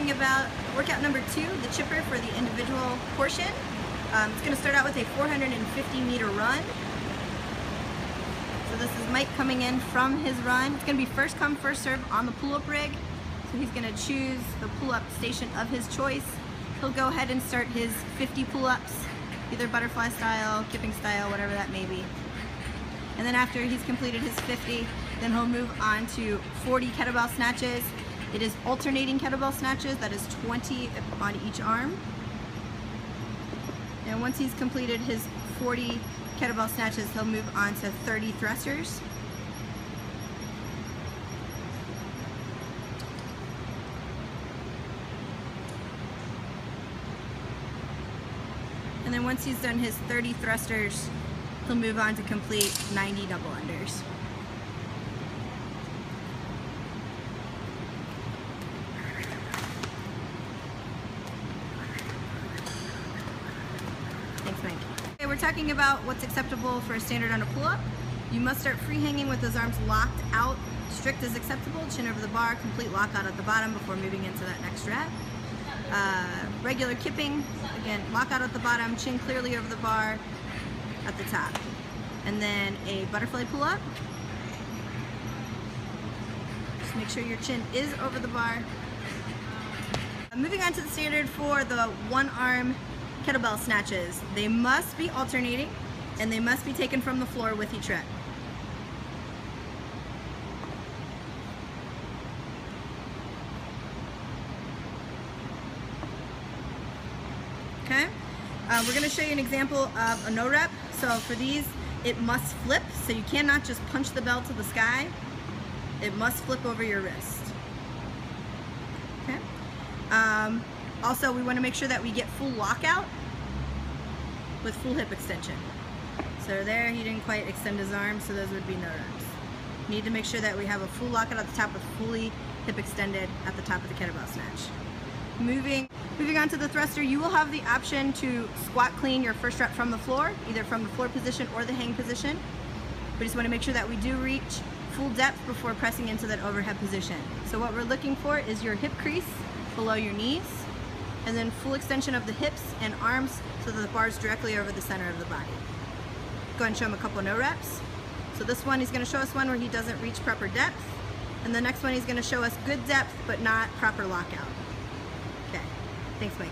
talking about workout number 2, the chipper for the individual portion. It's going to start out with a 450-meter run. So this is Mike coming in from his run. It's going to be first come, first serve on the pull-up rig. So he's going to choose the pull-up station of his choice. He'll go ahead and start his 50 pull-ups, either butterfly style, kipping style, whatever that may be. And then after he's completed his 50, then he'll move on to 40 kettlebell snatches. It is alternating kettlebell snatches, that is 20 on each arm. And once he's completed his 40 kettlebell snatches, he'll move on to 30 thrusters. And then once he's done his 30 thrusters, he'll move on to complete 90 double unders. Thanks, Mike. Okay, we're talking about what's acceptable for a standard on a pull-up. You must start free hanging with those arms locked out. Strict is acceptable, chin over the bar, complete lockout at the bottom before moving into that next rep. Regular kipping, again, lockout at the bottom, chin clearly over the bar at the top. And then a butterfly pull-up. Just make sure your chin is over the bar. Moving on to the standard for the one-arm kettlebell snatches. They must be alternating and they must be taken from the floor with each rep. Okay, we're going to show you an example of a no rep. So for these, it must flip, so you cannot just punch the bell to the sky. It must flip over your wrist. Okay. Also, we want to make sure that we get full lockout with full hip extension. So there, he didn't quite extend his arm, so those would be no reps. Need to make sure that we have a full lockout at the top with fully hip extended at the top of the kettlebell snatch. Moving on to the thruster, you will have the option to squat clean your first rep from the floor, either from the floor position or the hang position. We just want to make sure that we do reach full depth before pressing into that overhead position. So what we're looking for is your hip crease below your knees, and then full extension of the hips and arms so that the bar is directly over the center of the body. Go ahead and show him a couple no reps. So this one, he's going to show us one where he doesn't reach proper depth, and the next one he's going to show us good depth but not proper lockout. Okay, thanks Mike.